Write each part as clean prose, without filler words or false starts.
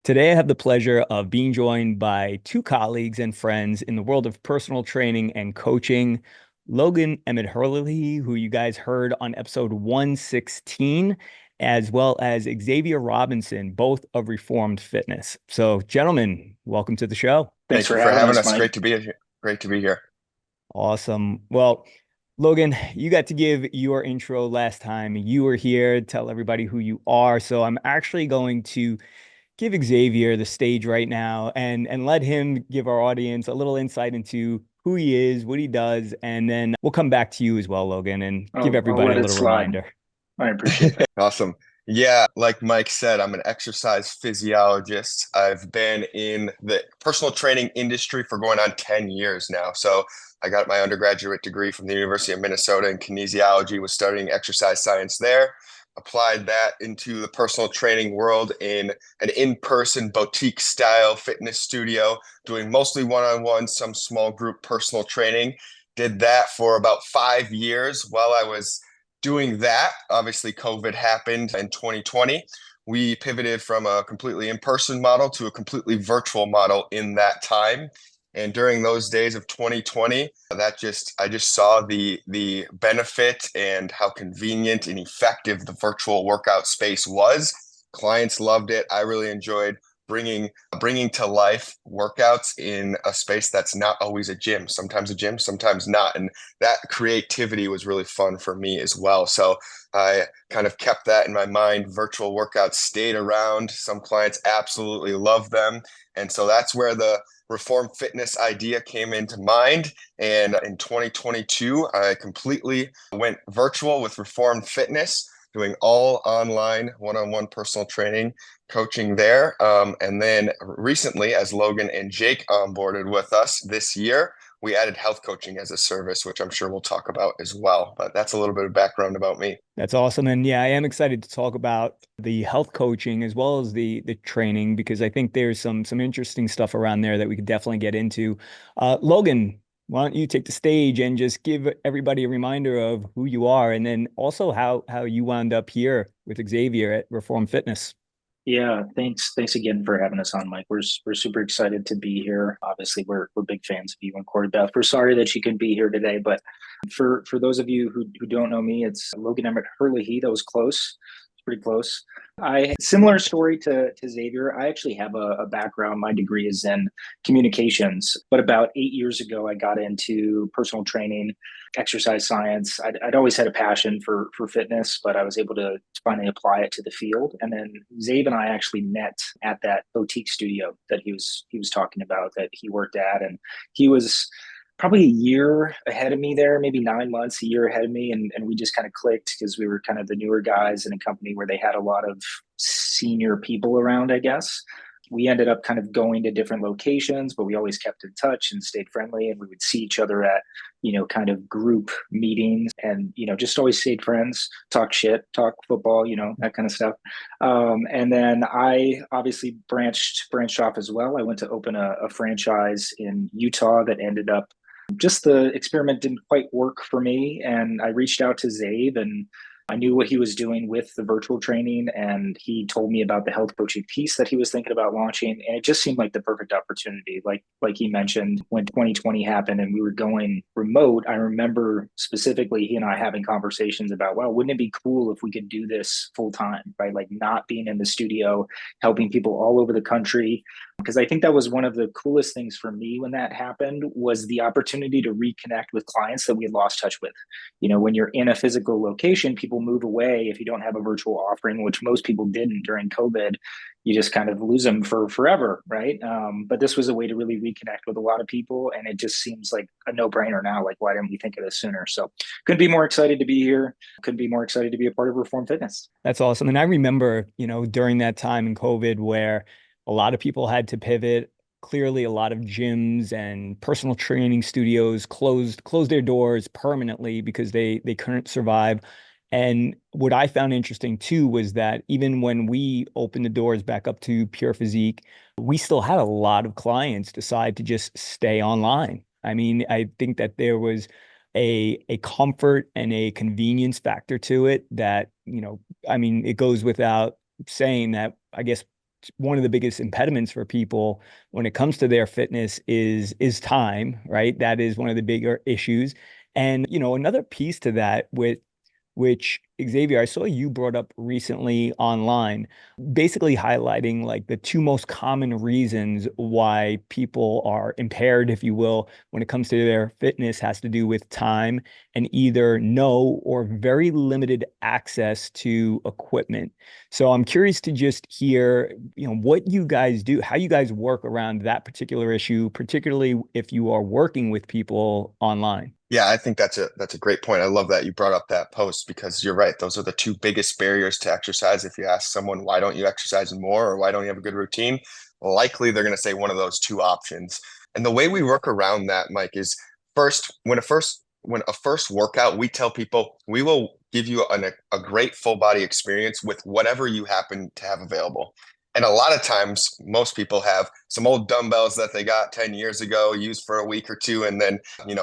Today, I have the pleasure of being joined by two colleagues and friends in the world of personal training and coaching. Logan Herlihy, who you guys heard on episode 116, as well as Xavier Robinson, both of Reformed Fitness. So, gentlemen, welcome to the show. Thanks Thank for you for having having us, us. Mike. Great to be here. Great to be here. Awesome. Well, Logan, you got to give your intro last time you were here. Tell everybody who you are. So, I'm actually going to give Xavier the stage right now and let him give our audience a little insight into who he is, what he does, and then we'll come back to you as well, Logan, and give I'll everybody let a it little slide. reminder. I appreciate that. Awesome. Yeah, like Mike said, I'm an exercise physiologist. I've been in the personal training industry for going on 10 years now. So I got my undergraduate degree from the University of Minnesota in kinesiology, was studying exercise science there, applied that into the personal training world in an in-person boutique style fitness studio, doing mostly one-on-one, some small group personal training. Did that for about 5 years while I was doing that. Obviously, COVID happened in 2020. We pivoted from a completely in-person model to a completely virtual model in that time. And during those days of 2020, I just saw the benefit and how convenient and effective the virtual workout space was. Clients loved it. I really enjoyed bringing to life workouts in a space that's not always a gym, sometimes not. And that creativity was really fun for me as well. So I kind of kept that in my mind. Virtual workouts stayed around. Some clients absolutely love them. And so that's where the Reform Fitness idea came into mind. And in 2022, I completely went virtual with Reformed Fitness, doing all online one-on-one personal training coaching there. And then recently, as Logan and Jake onboarded with us this year, we added health coaching as a service, which I'm sure we'll talk about as well. But that's a little bit of background about me. That's awesome. And yeah, I am excited to talk about the health coaching as well as the training because I think there's some interesting stuff around there that we could definitely get into. Logan, why don't you take the stage and just give everybody a reminder of who you are and then also how you wound up here with Xavier at Reform Fitness. Yeah, thanks again for having us on, Mike. We're super excited to be here. Obviously, we're big fans of you and Corey Beth. We're sorry that she couldn't be here today, but for those of you who don't know me, it's Logan Emmett Herlihy. That was close. It's pretty close. I similar story to Xavier. I actually have a background. My degree is in communications, but about 8 years ago, I got into personal training, exercise science. I'd always had a passion for fitness, but I was able to finally apply it to the field. And then Zabe and I actually met at that boutique studio that he was talking about that he worked at, and he was probably a year ahead of me there, maybe 9 months, a year ahead of me. And we just kind of clicked because we were kind of the newer guys in a company where they had a lot of senior people around, I guess. We ended up kind of going to different locations, but we always kept in touch and stayed friendly. And we would see each other at, kind of group meetings and, just always stayed friends, talk shit, talk football, that kind of stuff. And then I obviously branched off as well. I went to open a franchise in Utah that ended up just the experiment didn't quite work for me. And I reached out to Zabe and I knew what he was doing with the virtual training. And he told me about the health coaching piece that he was thinking about launching. And it just seemed like the perfect opportunity. Like he mentioned, when 2020 happened and we were going remote, I remember specifically he and I having conversations about, well, wouldn't it be cool if we could do this full time, right? Like not being in the studio, helping people all over the country, because I think that was one of the coolest things for me when that happened was the opportunity to reconnect with clients that we had lost touch with. When you're in a physical location, people move away if you don't have a virtual offering, which most people didn't during COVID. You just kind of lose them for forever, right? But this was a way to really reconnect with a lot of people, and it just seems like a no-brainer now. Like, why didn't we think of this sooner? So, couldn't be more excited to be here. Couldn't be more excited to be a part of Reform Fitness. That's awesome. And I remember, during that time in COVID where a lot of people had to pivot. Clearly, a lot of gyms and personal training studios closed their doors permanently because they couldn't survive. And what I found interesting too was that even when we opened the doors back up to Pure Physique, we still had a lot of clients decide to just stay online. I mean, I think that there was a comfort and a convenience factor to it that, I mean, it goes without saying that I guess one of the biggest impediments for people when it comes to their fitness is time, right? That is one of the bigger issues. And, another piece to that with which Xavier, I saw you brought up recently online, basically highlighting like the two most common reasons why people are impaired, if you will, when it comes to their fitness has to do with time and either no or very limited access to equipment. So I'm curious to just hear, what you guys do, how you guys work around that particular issue, particularly if you are working with people online. Yeah, I think that's a great point. I love that you brought up that post because you're right. Those are the two biggest barriers to exercise. If you ask someone, why don't you exercise more or why don't you have a good routine? Likely they're going to say one of those two options. And the way we work around that, Mike, is when a first workout, we tell people we will give you a great full body experience with whatever you happen to have available. And a lot of times, most people have some old dumbbells that they got 10 years ago, used for a week or two, and then,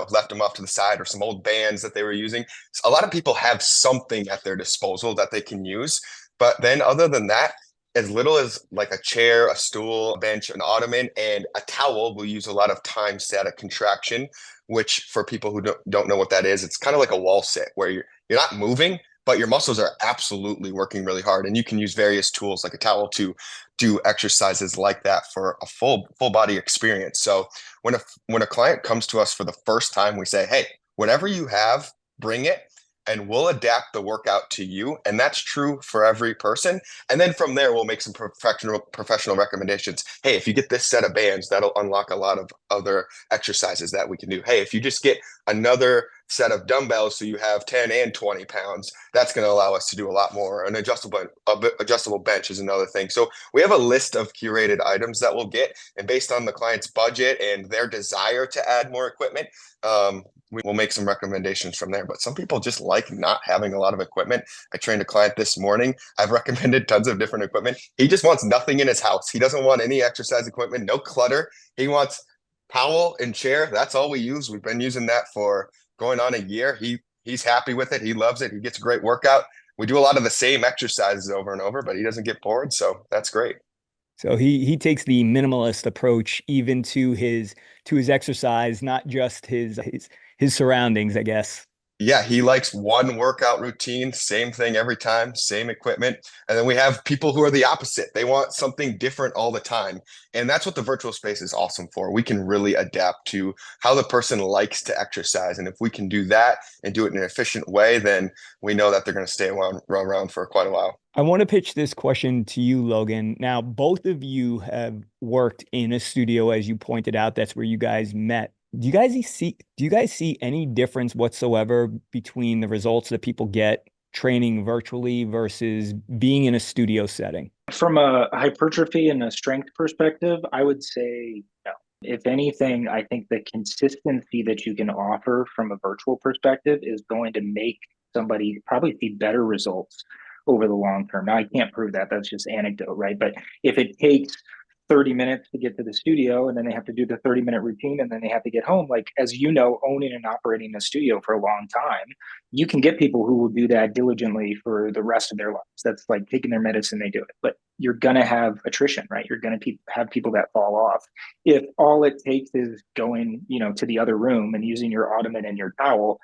left them off to the side, or some old bands that they were using. So a lot of people have something at their disposal that they can use. But then other than that, as little as like a chair, a stool, a bench, an ottoman, and a towel, we'll use a lot of time static contraction, which for people who don't know what that is, it's kind of like a wall sit where you're not moving, but your muscles are absolutely working really hard. And you can use various tools like a towel to do exercises like that for a full body experience. So when a client comes to us for the first time, we say, hey, whatever you have, bring it. And we'll adapt the workout to you. And that's true for every person. And then from there, we'll make some professional recommendations. Hey, if you get this set of bands, that'll unlock a lot of other exercises that we can do. Hey, if you just get another set of dumbbells so you have 10 and 20 pounds, that's going to allow us to do a lot more. An adjustable bench is another thing. So we have a list of curated items that we'll get. And based on the client's budget and their desire to add more equipment, we will make some recommendations from there. But some people just like not having a lot of equipment. I trained a client this morning. I've recommended tons of different equipment. He just wants nothing in his house. He doesn't want any exercise equipment, no clutter. He wants towel and chair. That's all we use. We've been using that for going on a year. He's happy with it. He loves it. He gets a great workout. We do a lot of the same exercises over and over, but he doesn't get bored. So that's great. So he takes the minimalist approach even to his exercise, not just his surroundings, I guess. Yeah, he likes one workout routine, same thing every time, same equipment. And then we have people who are the opposite. They want something different all the time. And that's what the virtual space is awesome for. We can really adapt to how the person likes to exercise. And if we can do that and do it in an efficient way, then we know that they're going to stay around for quite a while. I want to pitch this question to you, Logan. Now, both of you have worked in a studio, as you pointed out. That's where you guys met. Do you guys see any difference whatsoever between the results that people get training virtually versus being in a studio setting? From a hypertrophy and a strength perspective, I would say no. If anything, I think the consistency that you can offer from a virtual perspective is going to make somebody probably see better results over the long term. Now, I can't prove that. That's just anecdote, right? But if it takes 30 minutes to get to the studio and then they have to do the 30-minute routine and then they have to get home, like, as you know, owning and operating a studio for a long time, you can get people who will do that diligently for the rest of their lives. That's like taking their medicine, they do it. But you're going to have attrition, right? You're going to have people that fall off. If all it takes is going, to the other room and using your ottoman and your towel,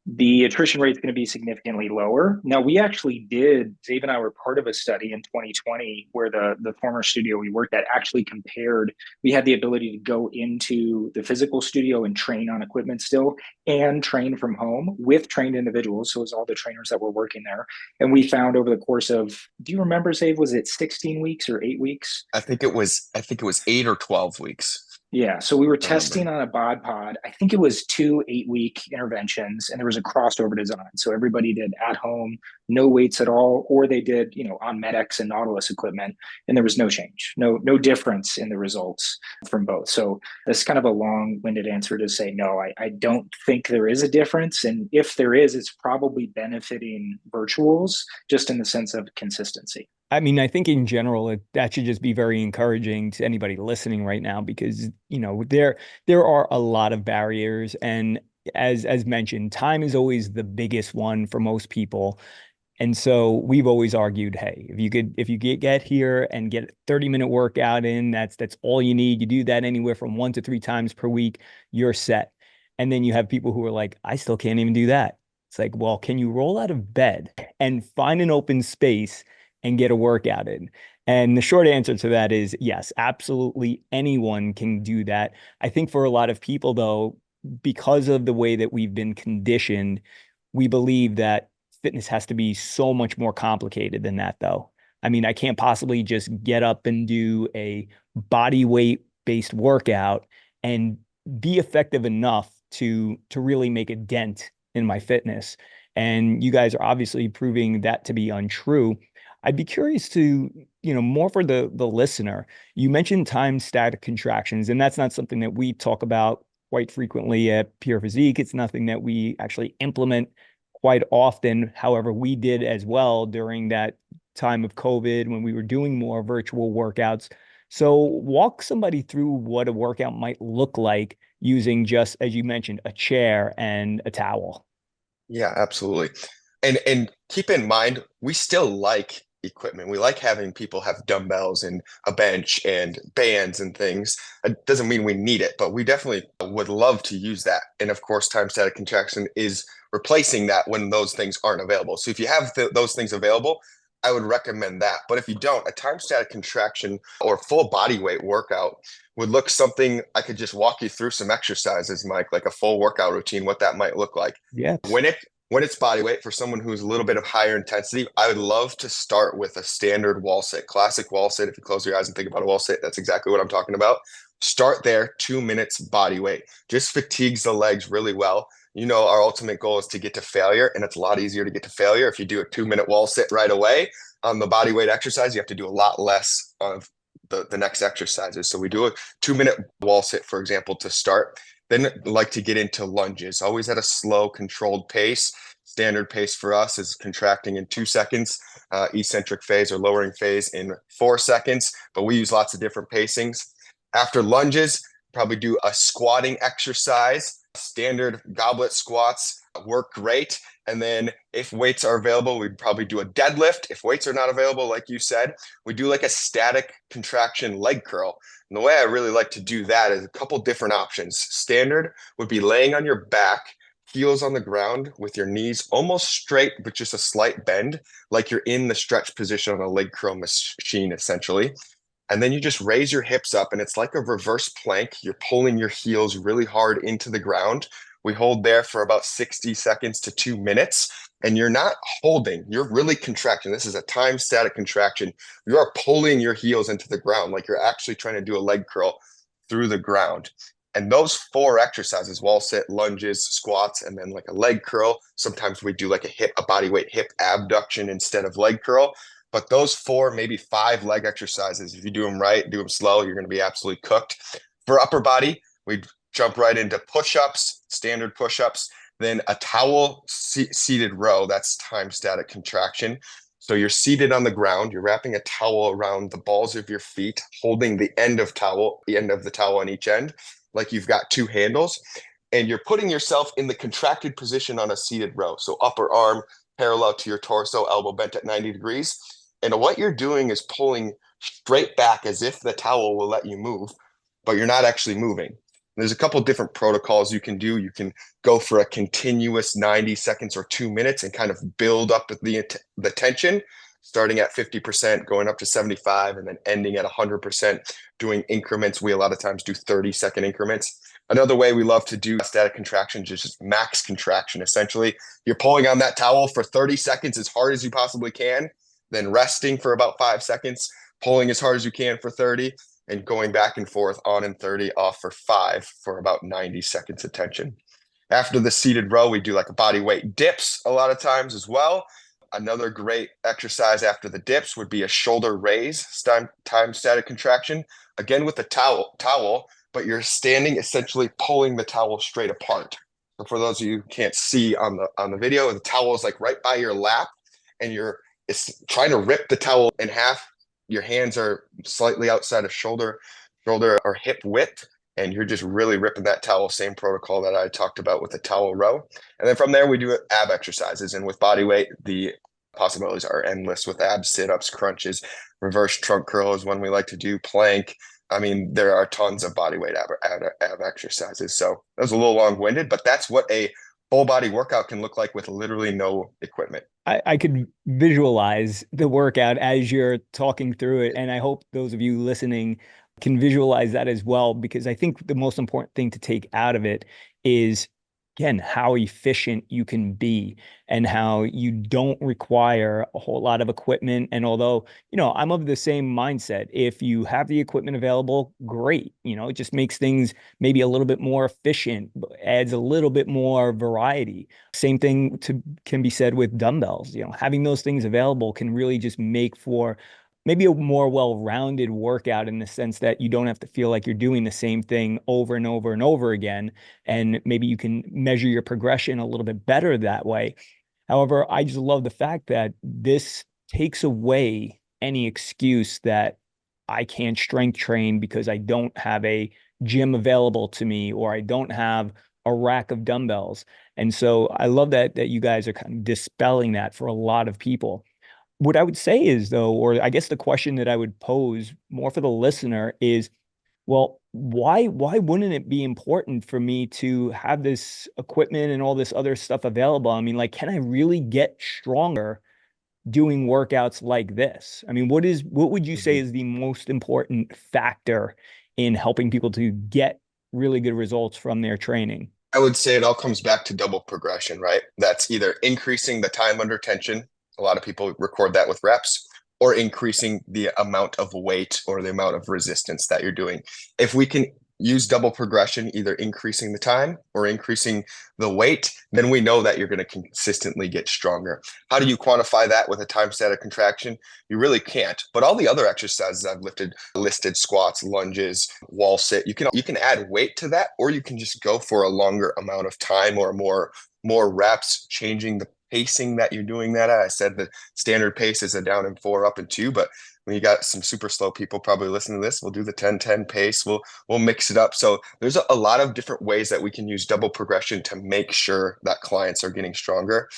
the attrition rate is going to be significantly lower. Now, Dave and I were part of a study in 2020 where the former studio we worked at actually compared. We had the ability to go into the physical studio and train on equipment still and train from home with trained individuals. So it was all the trainers that were working there. And we found over the course of, do you remember, Zave, was it 16 weeks or 8 weeks? I think it was 8 or 12 weeks. Yeah, so we were testing on a bod pod. I think it was 2 8-week interventions, and there was a crossover design. So everybody did at home, no weights at all, or they did, on MedX and Nautilus equipment, and there was no change, no difference in the results from both. So that's kind of a long-winded answer to say no. I don't think there is a difference, and if there is, it's probably benefiting virtuals just in the sense of consistency. I mean, I think in general, that should just be very encouraging to anybody listening right now because, there are a lot of barriers. And as mentioned, time is always the biggest one for most people. And so we've always argued, hey, if you get here and get a 30-minute workout in, that's all you need. You do that anywhere from 1 to 3 times per week, you're set. And then you have people who are like, I still can't even do that. It's like, well, can you roll out of bed and find an open space and get a workout in? And the short answer to that is yes, absolutely anyone can do that. I think for a lot of people, though, because of the way that we've been conditioned, we believe that fitness has to be so much more complicated than that, though. I mean, I can't possibly just get up and do a body weight based workout and be effective enough to really make a dent in my fitness. And you guys are obviously proving that to be untrue. I'd be curious to, more for the listener. You mentioned time static contractions, and that's not something that we talk about quite frequently at Pure Physique. It's nothing that we actually implement quite often. However, we did as well during that time of COVID when we were doing more virtual workouts. So walk somebody through what a workout might look like using, just as you mentioned, a chair and a towel. Yeah, absolutely. And keep in mind, we still like equipment. We like having people have dumbbells and a bench and bands and things. It doesn't mean we need it, but we definitely would love to use that. And of course, time static contraction is replacing that when those things aren't available. So if you have those things available, I would recommend that. But if you don't, a time static contraction or full body weight workout would look something. I could just walk you through some exercises, Mike, like a full workout routine, what that might look like. Yes. When it's body weight for someone who's a little bit of higher intensity, I would love to start with a standard wall sit, classic wall sit. If you close your eyes and think about a wall sit, that's exactly what I'm talking about. Start there, 2 minutes body weight. Just fatigues the legs really well. Our ultimate goal is to get to failure, and it's a lot easier to get to failure if you do a 2 minute wall sit right away. On the body weight exercise, you have to do a lot less of the next exercises. So we do a 2 minute wall sit, for example, to start. Then like to get into lunges, always at a slow, controlled pace. Standard pace for us is contracting in 2 seconds, eccentric phase or lowering phase in 4 seconds, but we use lots of different pacings. After lunges, probably do a squatting exercise. Standard goblet squats work great. And then if weights are available, we'd probably do a deadlift. If weights are not available, like you said, we do like a static contraction leg curl. And the way I really like to do that is a couple different options. Standard would be laying on your back, heels on the ground with your knees almost straight, but just a slight bend, like you're in the stretch position on a leg curl machine, essentially. And then you just raise your hips up, and it's like a reverse plank. You're pulling your heels really hard into the ground. We hold there for about 60 seconds to 2 minutes, and you're not holding, you're really contracting. This is a time static contraction. You are pulling your heels into the ground like you're actually trying to do a leg curl through the ground. And those 4 exercises, wall sit, lunges, squats, and then like a leg curl. Sometimes we do like a body weight hip abduction instead of leg curl. But those 4, maybe 5 leg exercises, if you do them right, do them slow, you're going to be absolutely cooked. For upper body, we jump right into push-ups, standard push-ups, then a towel seated row. That's time static contraction. So you're seated on the ground, you're wrapping a towel around the balls of your feet, holding the end of the towel on each end, like you've got 2 handles, and you're putting yourself in the contracted position on a seated row. So upper arm parallel to your torso, elbow bent at 90 degrees. And what you're doing is pulling straight back as if the towel will let you move, but you're not actually moving. There's a couple different protocols you can do. You can go for a continuous 90 seconds or 2 minutes and kind of build up the tension, starting at 50%, going up to 75, and then ending at 100%, doing increments. We a lot of times do 30-second increments. Another way we love to do static contraction is just max contraction. Essentially, you're pulling on that towel for 30 seconds as hard as you possibly can, then resting for about 5 seconds, pulling as hard as you can for 30, and going back and forth on and 30, off for 5 for about 90 seconds of tension. After the seated row, we do like a body weight dips a lot of times as well. Another great exercise after the dips would be a shoulder raise, time static contraction, again with the towel, but you're standing essentially pulling the towel straight apart. So for those of you who can't see on the video, the towel is like right by your lap, and it's trying to rip the towel in half. Your hands are slightly outside of shoulder or hip width, and you're just really ripping that towel. Same protocol that I talked about with the towel row. And then from there, we do ab exercises. And with body weight, the Possibilities are endless with abs, sit-ups, crunches, reverse trunk curl is one we like to do, plank. I mean, there are tons of body weight ab exercises. So that was a little long-winded, but that's what a full body workout can look like with literally no equipment. I could visualize the workout as you're talking through it. And I hope those of you listening can visualize that as well, because I think the most important thing to take out of it is, again, how efficient you can be and how you don't require a whole lot of equipment. And although, I'm of the same mindset, if you have the equipment available, great. It just makes things maybe a little bit more efficient, adds a little bit more variety. Same thing can be said with dumbbells. Having those things available can really just make for maybe a more well-rounded workout, in the sense that you don't have to feel like you're doing the same thing over and over and over again. And maybe you can measure your progression a little bit better that way. However, I just love the fact that this takes away any excuse that I can't strength train because I don't have a gym available to me, or I don't have a rack of dumbbells. And so I love that you guys are kind of dispelling that for a lot of people. What I would say is, though, or I guess the question that I would pose more for the listener is, well, why wouldn't it be important for me to have this equipment and all this other stuff available? I mean, like, can I really get stronger doing workouts like this? I mean, what would you say Mhm. is the most important factor in helping people to get really good results from their training? I would say it all comes back to double progression, right? That's either increasing the time under tension. A lot of people record that with reps, or increasing the amount of weight or the amount of resistance that you're doing. If we can use double progression, either increasing the time or increasing the weight, then we know that you're going to consistently get stronger. How do you quantify that with a time static contraction? You really can't. But all the other exercises I've listed squats, lunges, wall sit, you can add weight to that, or you can just go for a longer amount of time or more reps, changing the pacing that you're doing that at. I said the standard pace is a down and 4, up and 2, but when you got some super slow people probably listening to this, we'll do the 10-10 pace. We'll mix it up. So there's a lot of different ways that we can use double progression to make sure that clients are getting stronger.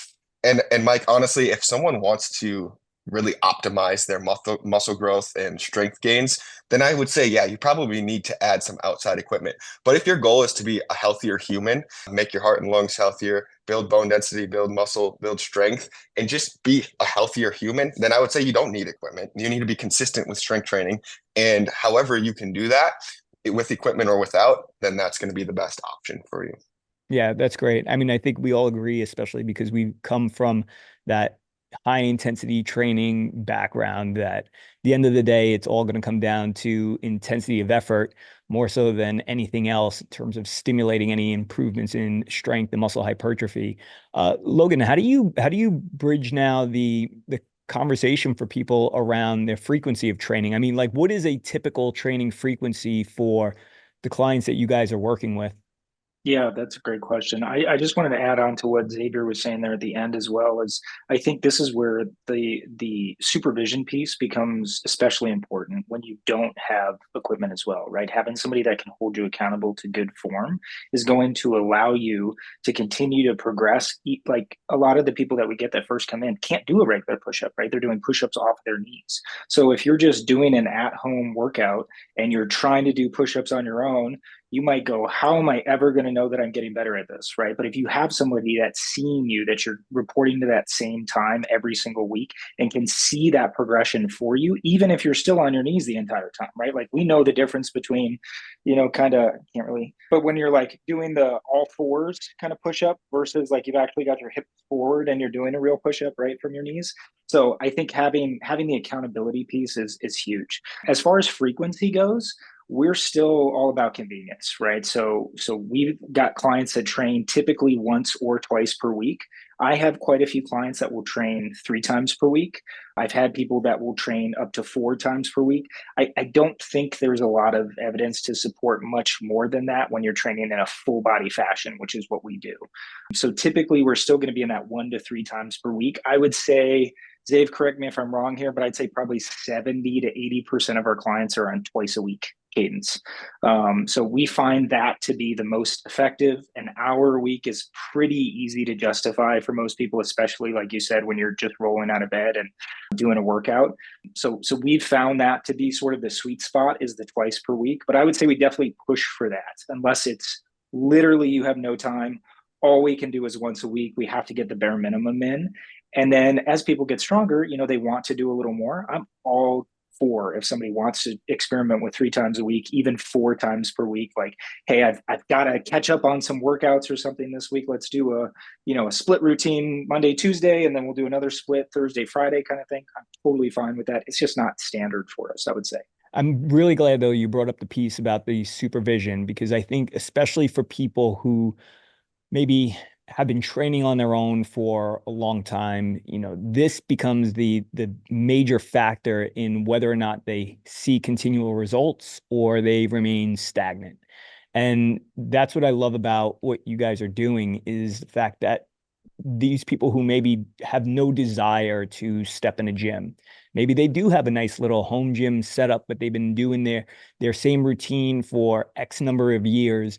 And Mike, honestly, if someone wants to really optimize their muscle growth and strength gains, then I would say, yeah, you probably need to add some outside equipment. But if your goal is to be a healthier human, make your heart and lungs healthier, build bone density, build muscle, build strength, and just be a healthier human, then I would say you don't need equipment. You need to be consistent with strength training. And however you can do that, with equipment or without, then that's going to be the best option for you. Yeah, that's great. I mean, I think we all agree, especially because we come from that high intensity training background, that at the end of the day, it's all going to come down to intensity of effort more so than anything else in terms of stimulating any improvements in strength and muscle hypertrophy. Logan, how do you bridge now the conversation for people around their frequency of training? I mean, like, what is a typical training frequency for the clients that you guys are working with? Yeah, that's a great question. I just wanted to add on to what Xavier was saying there at the end as well. Is I think this is where the supervision piece becomes especially important when you don't have equipment as well, right? Having somebody that can hold you accountable to good form is going to allow you to continue to progress. Like a lot of the people that we get that first come in can't do a regular push-up, right? They're doing push-ups off their knees. So if you're just doing an at-home workout and you're trying to do push-ups on your own, you might go, how am I ever going to know that I'm getting better at this? Right. But if you have somebody that's seeing you, that you're reporting to that same time every single week and can see that progression for you, even if you're still on your knees the entire time, right? Like we know the difference between, kind of can't really, but when you're like doing the all fours kind of push up versus like you've actually got your hips forward and you're doing a real push up right from your knees. So I think having the accountability piece is huge. As far as frequency goes, we're still all about convenience, right? So we've got clients that train typically once or twice per week. I have quite a few clients that will train 3 times per week. I've had people that will train up to 4 times per week. I don't think there's a lot of evidence to support much more than that when you're training in a full body fashion, which is what we do. So typically we're still going to be in that 1 to 3 times per week. I would say, Zave, correct me if I'm wrong here, but I'd say probably 70 to 80% of our clients are on twice a week. cadence. So we find that to be the most effective. An hour a week is pretty easy to justify for most people, especially like you said, when you're just rolling out of bed and doing a workout. So we've found that to be sort of the sweet spot is the twice per week. But I would say we definitely push for that unless it's literally you have no time. All we can do is once a week. We have to get the bare minimum in. And then as people get stronger, they want to do a little more. I'm all for if somebody wants to experiment with 3 times a week, even 4 times per week. Like, hey, I've got to catch up on some workouts or something this week. Let's do a split routine Monday, Tuesday, and then we'll do another split Thursday, Friday kind of thing. I'm totally fine with that. It's just not standard for us, I would say. I'm really glad though you brought up the piece about the supervision, because I think especially for people who maybe have been training on their own for a long time, this becomes the major factor in whether or not they see continual results or they remain stagnant. And that's what I love about what you guys are doing, is the fact that these people who maybe have no desire to step in a gym, maybe they do have a nice little home gym setup, but they've been doing their same routine for X number of years.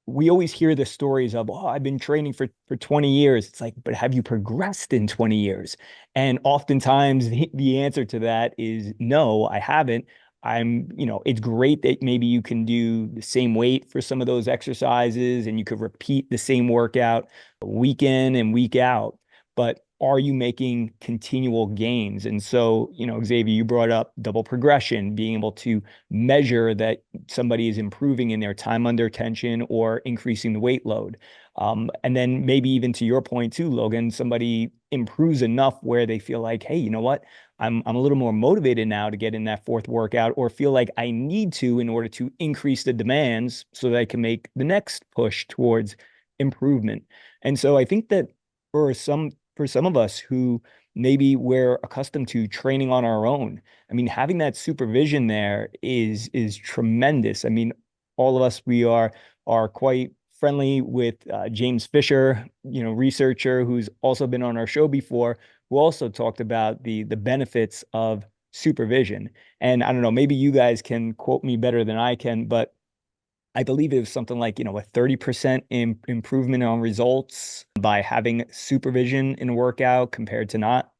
We always hear the stories of, oh, I've been training for 20 years. It's like, but have you progressed in 20 years? And oftentimes the answer to that is no, I haven't. It's great that maybe you can do the same weight for some of those exercises and you could repeat the same workout week in and week out. But are you making continual gains? And so, Xavier, you brought up double progression, being able to measure that somebody is improving in their time under tension or increasing the weight load. And then maybe even to your point too, Logan, somebody improves enough where they feel like, hey, you know what? I'm a little more motivated now to get in that fourth workout, or feel like I need to in order to increase the demands so that I can make the next push towards improvement. And so I think that for some of us who maybe we're accustomed to training on our own, I mean, having that supervision there is tremendous. I mean, all of us, we are quite friendly with James Fisher, researcher who's also been on our show before, who also talked about the benefits of supervision. And I don't know, maybe you guys can quote me better than I can, but I believe it was something like, a 30% improvement on results by having supervision in a workout compared to not.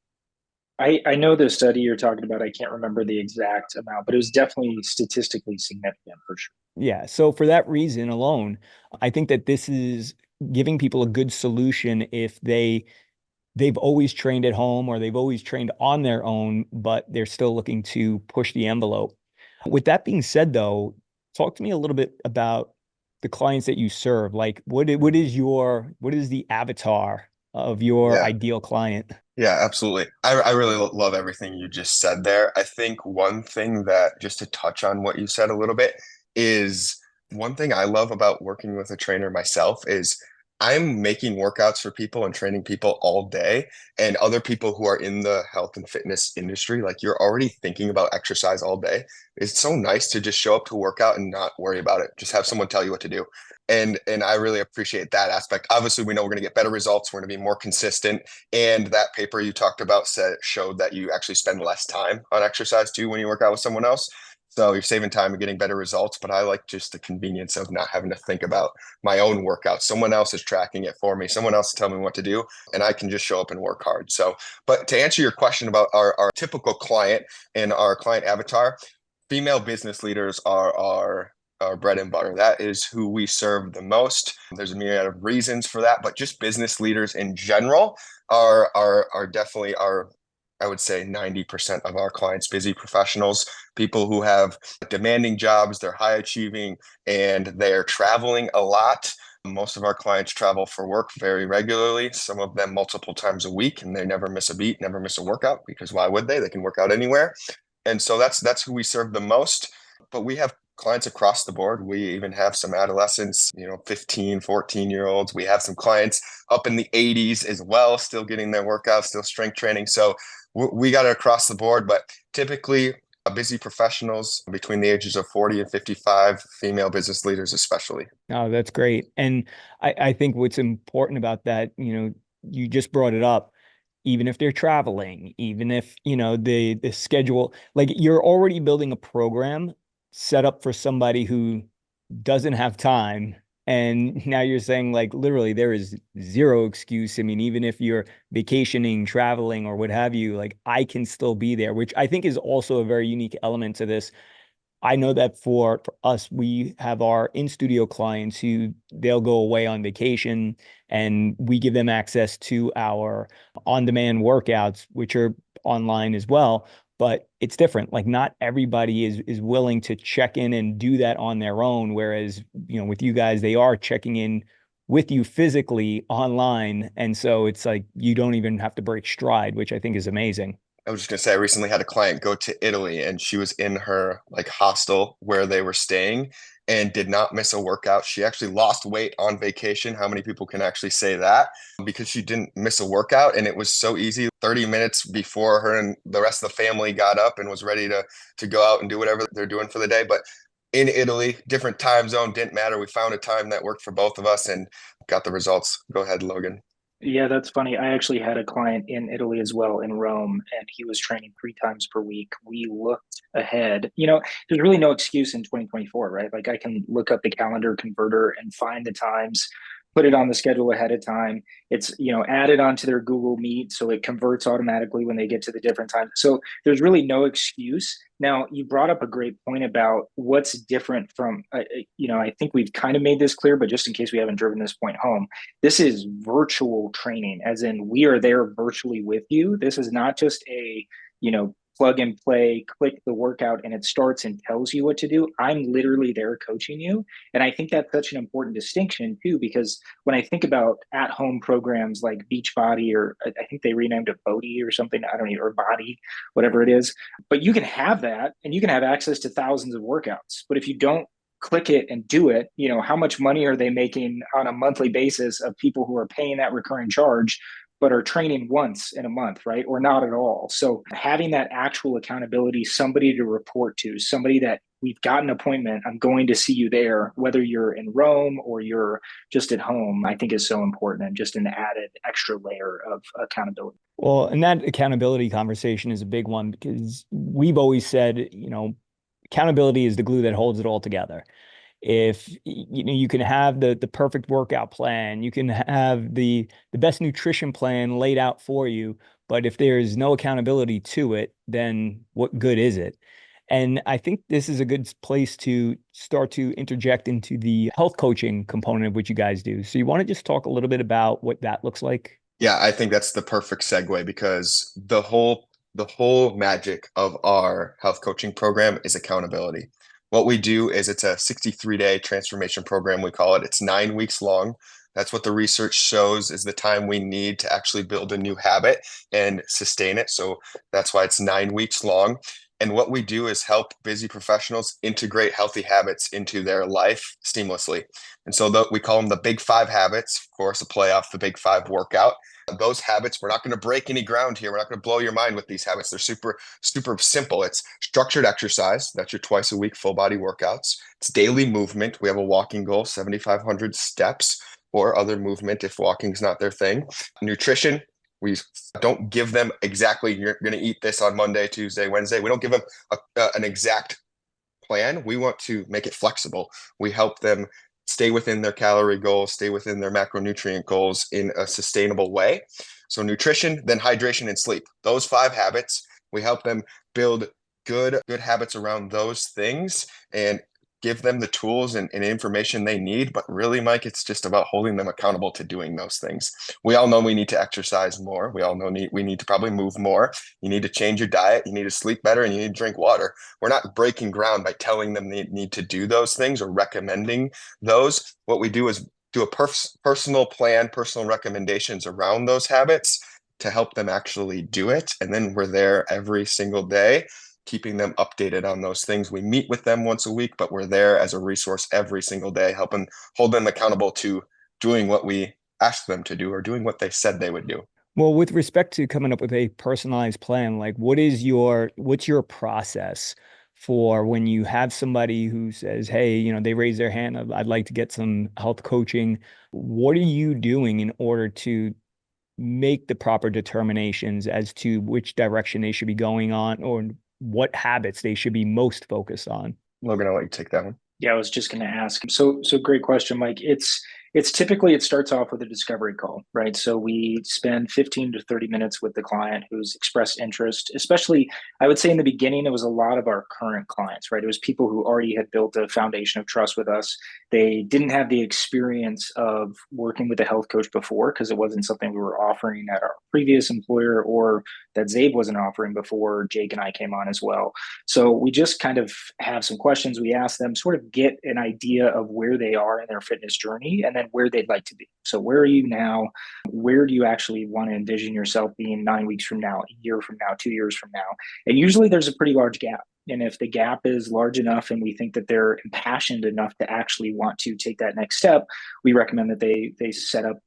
I know the study you're talking about. I can't remember the exact amount, but it was definitely statistically significant for sure. Yeah. So for that reason alone, I think that this is giving people a good solution if they've always trained at home or they've always trained on their own, but they're still looking to push the envelope. With that being said, though, talk to me a little bit about the clients that you serve. Like, what is the avatar of your Yeah. ideal client? Yeah, absolutely. I really love everything you just said there. I think one thing that, just to touch on what you said a little bit, is one thing I love about working with a trainer myself is I'm making workouts for people and training people all day, and other people who are in the health and fitness industry, like you're already thinking about exercise all day. It's so nice to just show up to workout and not worry about it. Just have someone tell you what to do. And I really appreciate that aspect. Obviously, we know we're going to get better results. We're going to be more consistent. And that paper you talked about showed that you actually spend less time on exercise too when you work out with someone else. So you're saving time and getting better results. But I like just the convenience of not having to think about my own workout. Someone else is tracking it for me. Someone else is telling me what to do, and I can just show up and work hard. So, but to answer your question about our typical client and our client avatar, female business leaders are our bread and butter. That is who we serve the most. There's a myriad of reasons for that, but just business leaders in general are definitely our, I would say 90% of our clients, busy professionals, people who have demanding jobs, they're high achieving, and they're traveling a lot. Most of our clients travel for work very regularly, some of them multiple times a week, and they never miss a beat, never miss a workout, because why would they? They can work out anywhere. And so that's who we serve the most. But we have clients across the board. We even have some adolescents, 15, 14-year-olds. We have some clients up in the 80s as well, still getting their workouts, still strength training. So we got it across the board, but typically busy professionals between the ages of 40 and 55, female business leaders especially. Oh, that's great. And I think what's important about that, you just brought it up. Even if they're traveling, even if, the schedule, like you're already building a program set up for somebody who doesn't have time. And now you're saying like literally there is zero excuse. I mean, even if you're vacationing, traveling, or what have you, like I can still be there, which I think is also a very unique element to this. I know that for us, we have our in-studio clients who they'll go away on vacation and we give them access to our on-demand workouts, which are online as well. But it's different. Like not everybody is willing to check in and do that on their own. Whereas, with you guys, they are checking in with you physically online. And so it's like you don't even have to break stride, which I think is amazing. I was just gonna say, I recently had a client go to Italy and she was in her like hostel where they were staying and did not miss a workout. She actually lost weight on vacation. How many people can actually say that? Because she didn't miss a workout and it was so easy. 30 minutes before her and the rest of the family got up and was ready to go out and do whatever they're doing for the day. But in Italy, different time zone, didn't matter. We found a time that worked for both of us and got the results. Go ahead, Logan. Yeah, that's funny. I actually had a client in Italy as well, in Rome, and he was training 3 times per week. We looked ahead. There's really no excuse in 2024, right? Like I can look up the calendar converter and find the times, put it on the schedule ahead of time. It's, added onto their Google Meet, so it converts automatically when they get to the different times. So there's really no excuse. Now, you brought up a great point about what's different from, I think we've kind of made this clear, but just in case we haven't driven this point home, this is virtual training, as in we are there virtually with you. This is not just a, plug and play, click the workout and it starts and tells you what to do. I'm literally there coaching you. And I think that's such an important distinction too, because when I think about at home programs like Beachbody, or I think they renamed it Bodhi or something, I don't know, or Body, whatever it is, but you can have that and you can have access to thousands of workouts. But if you don't click it and do it, how much money are they making on a monthly basis of people who are paying that recurring charge but are training once in a month, right? Or not at all. So having that actual accountability, somebody to report to, somebody that we've got an appointment, I'm going to see you there, whether you're in Rome or you're just at home, I think is so important and just an added extra layer of accountability. Well, and that accountability conversation is a big one because we've always said, accountability is the glue that holds it all together. If you can have the perfect workout plan, you can have the best nutrition plan laid out for you, but if there's no accountability to it, then what good is it? And I think this is a good place to start to interject into the health coaching component of what you guys do. So you want to just talk a little bit about what that looks like? Yeah, I think that's the perfect segue because the whole magic of our health coaching program is accountability. What we do is it's a 63-day transformation program, we call it. It's 9 weeks long. That's what the research shows is the time we need to actually build a new habit and sustain it. So that's why it's 9 weeks long. And what we do is help busy professionals integrate healthy habits into their life seamlessly. And so we call them the big five habits, of course, a play off the big five workout. Those habits, we're not going to break any ground here. We're not going to blow your mind with these habits. They're super, super simple. It's structured exercise. That's your twice a week full body workouts. It's daily movement. We have a walking goal, 7,500 steps or other movement if walking's not their thing. Nutrition. We don't give them exactly, you're going to eat this on Monday, Tuesday, Wednesday. We don't give them an exact plan. We want to make it flexible. We help them stay within their calorie goals, stay within their macronutrient goals in a sustainable way. So nutrition, then hydration and sleep. Those five habits, we help them build good habits around those things and give them the tools and information they need. But really, Mike, it's just about holding them accountable to doing those things. We all know we need to exercise more. We all know we need to probably move more. You need to change your diet. You need to sleep better and you need to drink water. We're not breaking ground by telling them they need to do those things or recommending those. What we do is do a personal plan, personal recommendations around those habits to help them actually do it. And then we're there every single day keeping them updated on those things. We meet with them once a week, but we're there as a resource every single day, helping hold them accountable to doing what we asked them to do or doing what they said they would do. Well, with respect to coming up with a personalized plan, like what's your process for when you have somebody who says, hey, they raise their hand, I'd like to get some health coaching. What are you doing in order to make the proper determinations as to which direction they should be going on or what habits they should be most focused on? Logan, I'll let you take that one. Yeah, I was just going to ask. So great question, Mike. It's typically it starts off with a discovery call, right? So we spend 15 to 30 minutes with the client who's expressed interest, especially I would say in the beginning, it was a lot of our current clients, right? It was people who already had built a foundation of trust with us. They didn't have the experience of working with a health coach before because it wasn't something we were offering at our previous employer or that Zabe wasn't offering before Jake and I came on as well. So we just kind of have some questions. We ask them, sort of get an idea of where they are in their fitness journey and then where they'd like to be. So where are you now? Where do you actually want to envision yourself being 9 weeks from now, a year from now, 2 years from now? And usually there's a pretty large gap. And if the gap is large enough and we think that they're impassioned enough to actually want to take that next step, we recommend that they set up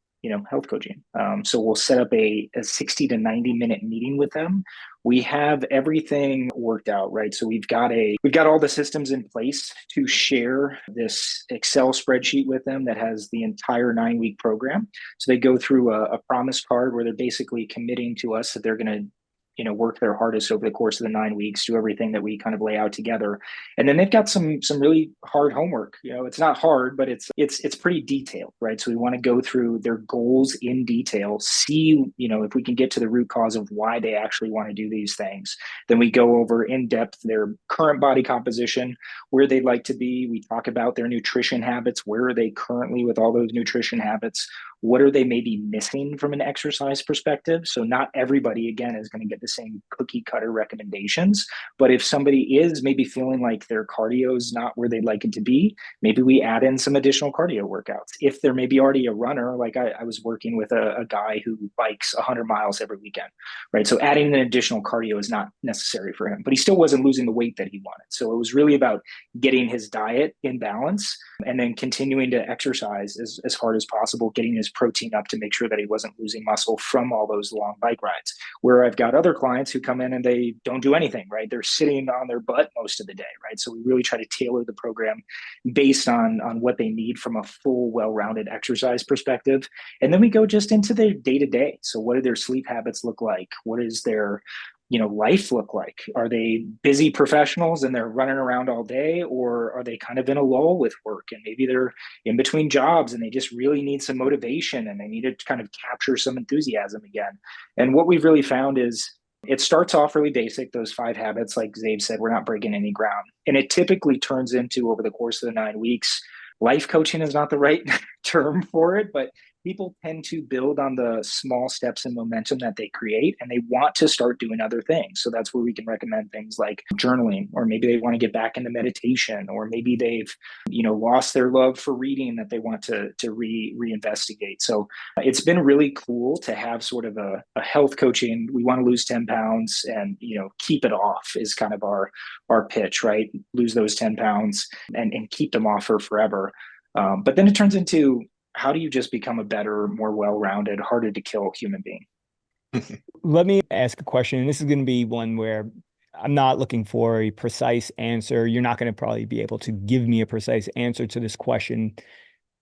health coaching. So we'll set up a 60 to 90 minute meeting with them. We have everything worked out, right? So we've got all the systems in place to share this Excel spreadsheet with them that has the entire 9 week program. So they go through a promise card where they're basically committing to us that they're going to work their hardest over the course of the 9 weeks, do everything that we kind of lay out together. And then they've got some really hard homework. It's not hard, but it's pretty detailed, right? So we want to go through their goals in detail, see, if we can get to the root cause of why they actually want to do these things. Then we go over in depth their current body composition, where they'd like to be. We talk about their nutrition habits. Where are they currently with all those nutrition habits? What are they maybe missing from an exercise perspective? So not everybody, again, is going to get the same cookie cutter recommendations. But if somebody is maybe feeling like their cardio is not where they'd like it to be, maybe we add in some additional cardio workouts. If they're maybe already a runner, like I was working with a guy who bikes 100 miles every weekend, right? So adding an additional cardio is not necessary for him, but he still wasn't losing the weight that he wanted. So it was really about getting his diet in balance and then continuing to exercise as hard as possible, getting his protein up to make sure that he wasn't losing muscle from all those long bike rides. Where I've got other clients who come in and they don't do anything, right? They're sitting on their butt most of the day, right? So we really try to tailor the program based on what they need from a full, well-rounded exercise perspective. And then we go just into their day-to-day. So what do their sleep habits look like? What is their life look like? Are they busy professionals and they're running around all day, or are they kind of in a lull with work and maybe they're in between jobs and they just really need some motivation and they need to kind of capture some enthusiasm again? And what we've really found is it starts off really basic, those 5 habits, like Zabe said, we're not breaking any ground. And it typically turns into, over the course of the 9 weeks, life coaching is not the right term for it, but people tend to build on the small steps and momentum that they create, and they want to start doing other things. So that's where we can recommend things like journaling, or maybe they want to get back into meditation, or maybe they've lost their love for reading that they want to reinvestigate. So it's been really cool to have sort of a health coaching. We want to lose 10 pounds and keep it off is kind of our pitch, right? Lose those 10 pounds and keep them off for forever. But then it turns into, how do you just become a better, more well-rounded, harder to kill human being? Let me ask a question, and this is going to be one where I'm not looking for a precise answer. You're not going to probably be able to give me a precise answer to this question.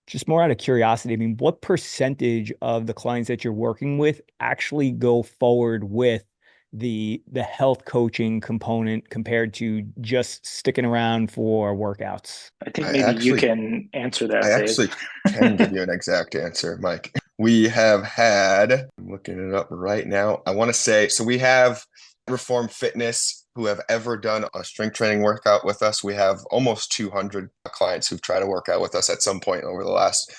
Just more out of curiosity, I mean, what percentage of the clients that you're working with actually go forward with the health coaching component compared to just sticking around for workouts? I think maybe you can answer that, I Zabe. actually can give you an exact answer, Mike. We have had, I'm looking it up right now. I want to say, so we have ReformedFitness who have ever done a strength training workout with us. We have almost 200 clients who've tried to work out with us at some point over the last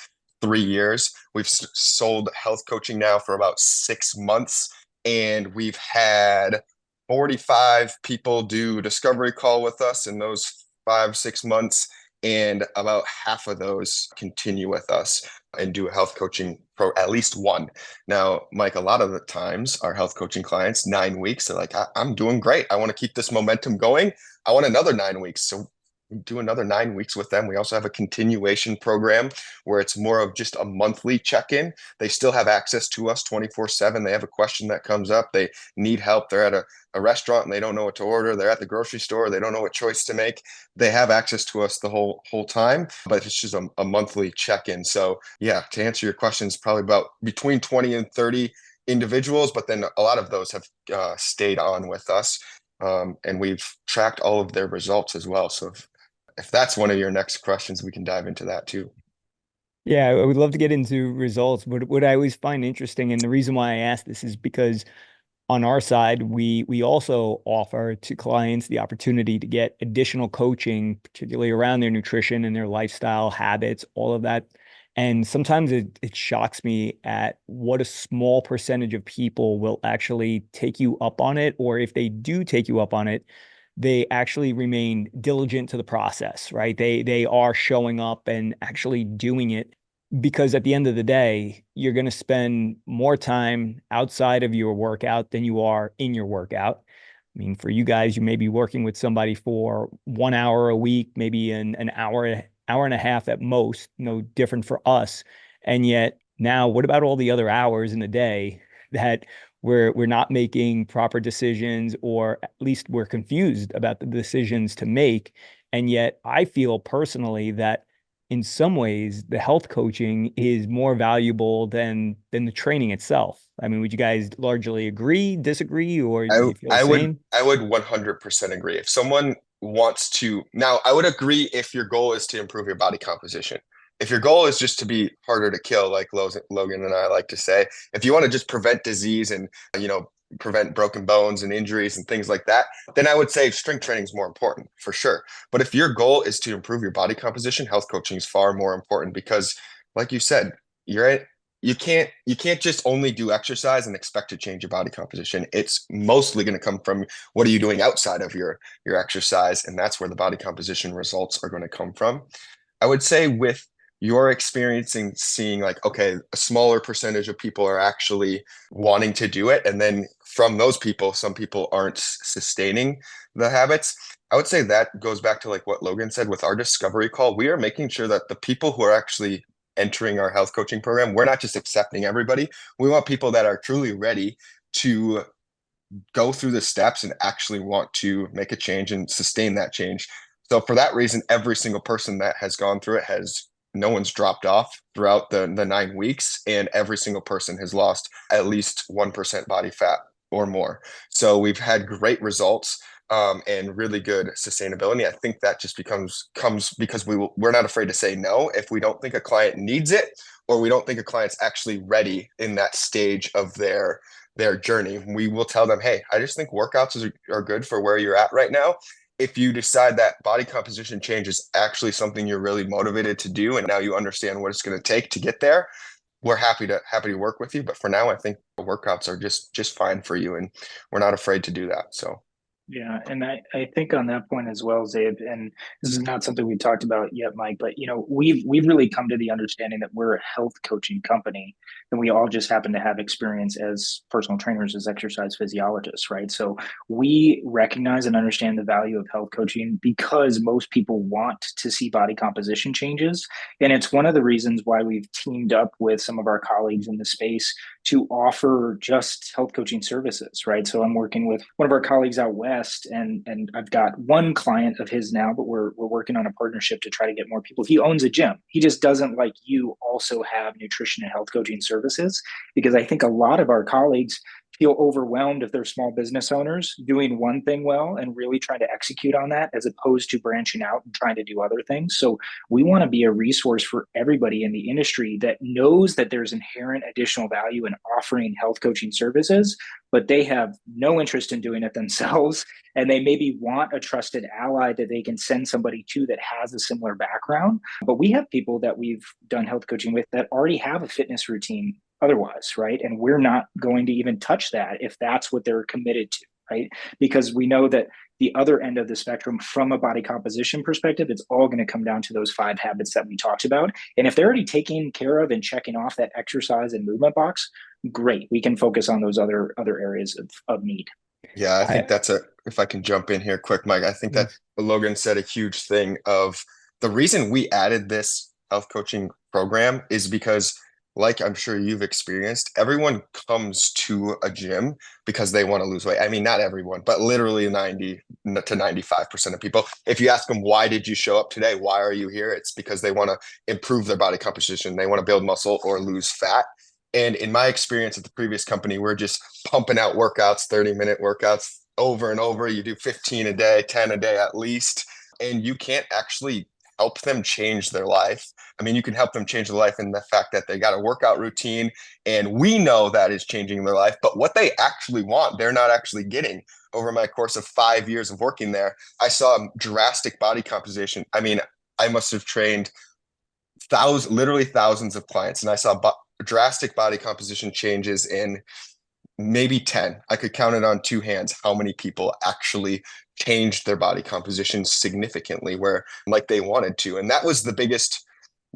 3 years. We've sold health coaching now for about 6 months, and we've had 45 people do a discovery call with us in those 5-6 months. And about half of those continue with us and do a health coaching pro, at least one. Now, Mike, a lot of the times our health coaching clients, 9 weeks, they're like, I'm doing great. I want to keep this momentum going. I want another 9 weeks. So we do another 9 weeks with them. We also have a continuation program where it's more of just a monthly check-in. They still have access to us 24/7. They have a question that comes up. They need help. They're at a restaurant and they don't know what to order. They're at the grocery store. They don't know what choice to make. They have access to us the whole time, but it's just a monthly check-in. So yeah, to answer your question, it's probably about between 20 and 30 individuals, but then a lot of those have stayed on with us. And we've tracked all of their results as well. So if that's one of your next questions, we can dive into that too. Yeah, I would love to get into results. What I always find interesting, and the reason why I ask this is because on our side, we also offer to clients the opportunity to get additional coaching, particularly around their nutrition and their lifestyle habits, all of that. And sometimes it shocks me at what a small percentage of people will actually take you up on it, or if they do take you up on it, they actually remain diligent to the process, right? They are showing up and actually doing it because at the end of the day, you're going to spend more time outside of your workout than you are in your workout. I mean, for you guys, you may be working with somebody for 1 hour a week, maybe an hour and a half at most, no different for us. And yet now, what about all the other hours in the day that we're not making proper decisions, or at least we're confused about the decisions to make? And yet I feel personally that in some ways the health coaching is more valuable than the training itself. I mean, would you guys largely agree, disagree, or do I you feel the I would same? I would 100% agree. If someone wants to now, I would agree if your goal is to improve your body composition. If your goal is just to be harder to kill, like Logan and I like to say, if you want to just prevent disease and prevent broken bones and injuries and things like that, then I would say strength training is more important for sure. But if your goal is to improve your body composition, health coaching is far more important because, like you said, you're right, you can't just only do exercise and expect to change your body composition. It's mostly going to come from what are you doing outside of your exercise, and that's where the body composition results are going to come from. I would say with your experiencing seeing like, okay, a smaller percentage of people are actually wanting to do it, and then from those people, some people aren't sustaining the habits. I would say that goes back to like what Logan said with our discovery call. We are making sure that the people who are actually entering our health coaching program, we're not just accepting everybody. We want people that are truly ready to go through the steps and actually want to make a change and sustain that change. So for that reason, every single person that has gone through it has no one's dropped off throughout the 9 weeks, and every single person has lost at least 1% body fat or more. So we've had great results and really good sustainability. I think that just comes because we're not afraid to say no if we don't think a client needs it, or we don't think a client's actually ready in that stage of their journey. We will tell them, hey, I just think workouts are good for where you're at right now. If you decide that body composition change is actually something you're really motivated to do, and now you understand what it's going to take to get there, we're happy to work with you. But for now, I think the workouts are just fine for you, and we're not afraid to do that. So Yeah, and I think on that point as well, Zabe, and this is not something we talked about yet, Mike, but we've really come to the understanding that we're a health coaching company, and we all just happen to have experience as personal trainers, as exercise physiologists, right? So we recognize and understand the value of health coaching because most people want to see body composition changes, and it's one of the reasons why we've teamed up with some of our colleagues in the space to offer just health coaching services, right? So I'm working with one of our colleagues out west, and I've got one client of his now, but we're working on a partnership to try to get more people. He owns a gym. He just doesn't, like you, also have nutrition and health coaching services, because I think a lot of our colleagues feel overwhelmed if they're small business owners doing one thing well and really trying to execute on that, as opposed to branching out and trying to do other things. So we want to be a resource for everybody in the industry that knows that there's inherent additional value in offering health coaching services, but they have no interest in doing it themselves. And they maybe want a trusted ally that they can send somebody to that has a similar background. But we have people that we've done health coaching with that already have a fitness routine otherwise, right? And we're not going to even touch that if that's what they're committed to, right? Because we know that the other end of the spectrum from a body composition perspective, it's all going to come down to those 5 habits that we talked about. And if they're already taking care of and checking off that exercise and movement box, great. We can focus on those other areas of need. yeah, I think I, if I can jump in here quick, Mike, I think that yes. Logan said a huge thing of the reason we added this health coaching program is because, like I'm sure you've experienced, everyone comes to a gym because they want to lose weight. I mean, not everyone, but literally 90 to 95% of people. If you ask them, why did you show up today? Why are you here? It's because they want to improve their body composition. They want to build muscle or lose fat. And in my experience at the previous company, we're just pumping out workouts, 30-minute workouts over and over. You do 15 a day, 10 a day at least. and you can't actually help them change their life. I mean, you can help them change their life in the fact that they got a workout routine, and we know that is changing their life, but what they actually want, they're not actually getting. Over my course of 5 years of working there, I saw drastic body composition. I mean, I must have trained literally thousands of clients, and I saw drastic body composition changes in maybe 10. I could count it on two hands how many people actually changed their body composition significantly where like they wanted to. And that was the biggest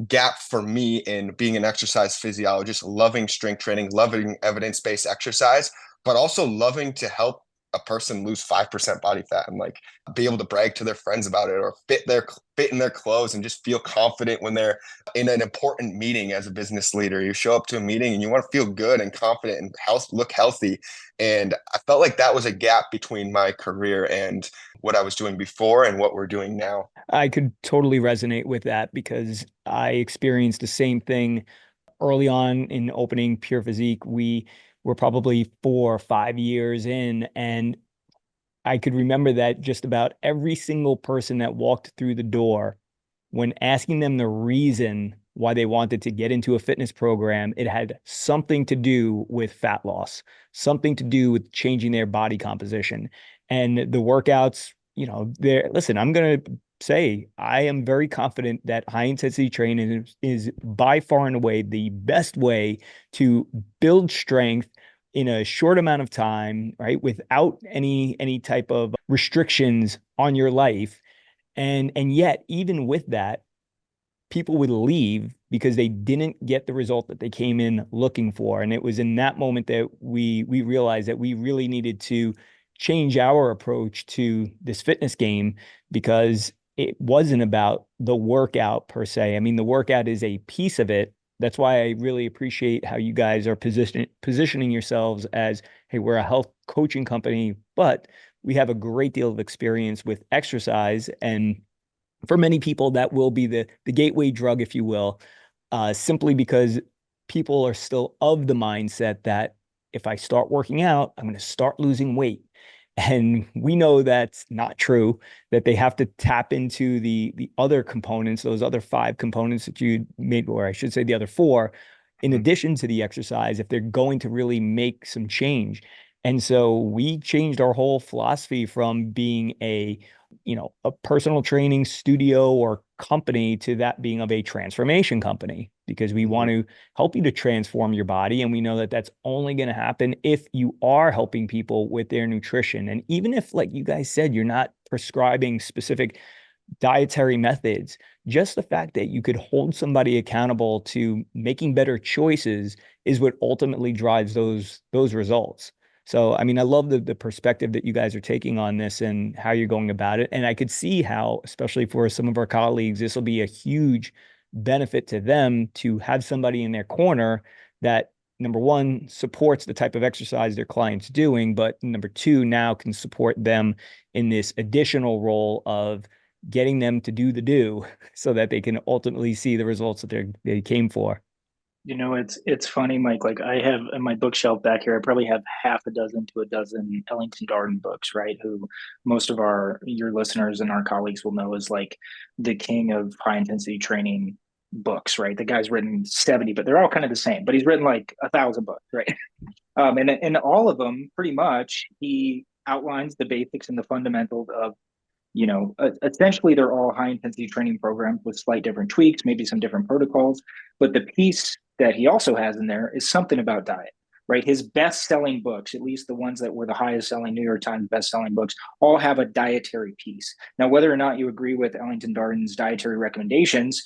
gap for me in being an exercise physiologist, loving strength training, loving evidence-based exercise, but also loving to help a person lose 5% body fat and like be able to brag to their friends about it, or fit in their clothes and just feel confident when they're in an important meeting. As a business leader, you show up to a meeting and you want to feel good and confident and look healthy. And I felt like that was a gap between my career and what I was doing before and what we're doing now. I could totally resonate with that because I experienced the same thing early on in opening Pure Physique. We were probably 4 or 5 years in, and I could remember that just about every single person that walked through the door, when asking them the reason why they wanted to get into a fitness program, it had something to do with fat loss, something to do with changing their body composition. And the workouts, there, listen, I'm going to say I am very confident that high intensity training is by far and away the best way to build strength in a short amount of time, right? Without any type of restrictions on your life. And yet, even with that, people would leave because they didn't get the result that they came in looking for. And it was in that moment that we realized that we really needed to change our approach to this fitness game, because it wasn't about the workout per se. I mean, the workout is a piece of it. That's why I really appreciate how you guys are positioning yourselves as, hey, we're a health coaching company, but we have a great deal of experience with exercise. And for many people, that will be the gateway drug, if you will, simply because people are still of the mindset that if I start working out, I'm going to start losing weight. And we know that's not true, that they have to tap into the other components, those other 5 components that you made, or I should say the other 4, in addition to the exercise, if they're going to really make some change. And so we changed our whole philosophy from being a personal training studio or company to that being of a transformation company, because we want to help you to transform your body. And we know that that's only going to happen if you are helping people with their nutrition. And even if, like you guys said, you're not prescribing specific dietary methods, just the fact that you could hold somebody accountable to making better choices is what ultimately drives those results. So, I mean, I love the perspective that you guys are taking on this and how you're going about it. And I could see how, especially for some of our colleagues, this will be a huge benefit to them to have somebody in their corner that, number one, supports the type of exercise their client's doing, but number two, now can support them in this additional role of getting them to do the do so that they can ultimately see the results that they came for. It's funny, Mike. Like, I have in my bookshelf back here, I probably have half a dozen to a dozen Ellington Darden books, right? Who most of your listeners and our colleagues will know is like the king of high intensity training books, right? The guy's written 70, but they're all kind of the same. But he's written like 1,000 books, right? And in all of them, pretty much, he outlines the basics and the fundamentals of, essentially they're all high intensity training programs with slight different tweaks, maybe some different protocols. But the piece that he also has in there is something about diet, right? His best selling books, at least the ones that were the highest selling New York Times best selling books, all have a dietary piece. Now, whether or not you agree with Ellington Darden's dietary recommendations,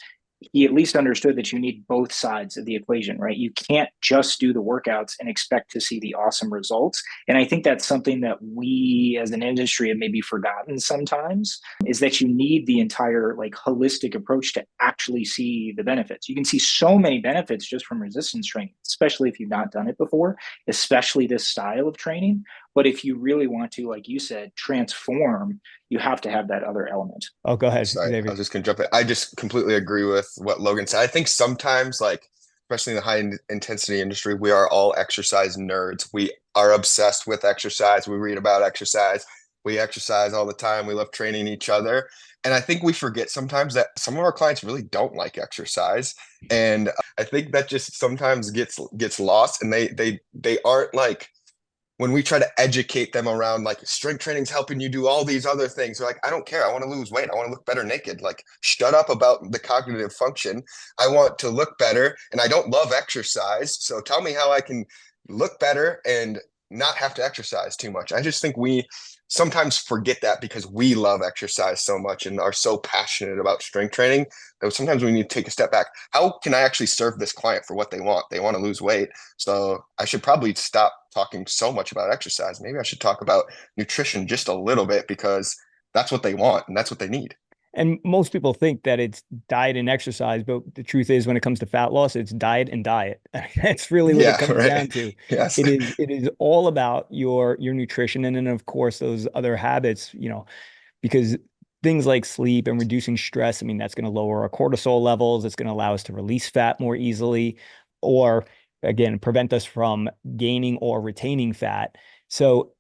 he at least understood that you need both sides of the equation, right? You can't just do the workouts and expect to see the awesome results. And I think that's something that we as an industry have maybe forgotten sometimes, is that you need the entire like holistic approach to actually see the benefits. You can see so many benefits just from resistance training, especially if you've not done it before, especially this style of training. But if you really want to, like you said, transform, you have to have that other element. Oh, go ahead, Sorry, I Xavier. was just gonna jump in. I just completely agree with what Logan said. I think sometimes, like, especially in the high intensity industry, we are all exercise nerds. We are obsessed with exercise. We read about exercise. We exercise all the time. We love training each other. And I think we forget sometimes that some of our clients really don't like exercise. And I think that just sometimes gets lost, and they aren't like, when we try to educate them around like strength training is helping you do all these other things. They're like, I don't care. I want to lose weight. I want to look better naked. Like, shut up about the cognitive function. I want to look better, and I don't love exercise. So tell me how I can look better and not have to exercise too much. I just think we sometimes forget that because we love exercise so much and are so passionate about strength training that sometimes we need to take a step back. How can I actually serve this client for what they want? They want to lose weight. So I should probably stop talking so much about exercise. Maybe I should talk about nutrition just a little bit, because that's what they want and that's what they need. And most people think that it's diet and exercise, but the truth is when it comes to fat loss, it's diet and diet. That's really what it Yeah, comes right. down to. Yes. It is all about your nutrition, and then of course those other habits, because things like sleep and reducing stress, I mean, that's going to lower our cortisol levels. It's going to allow us to release fat more easily, or again, prevent us from gaining or retaining fat. So,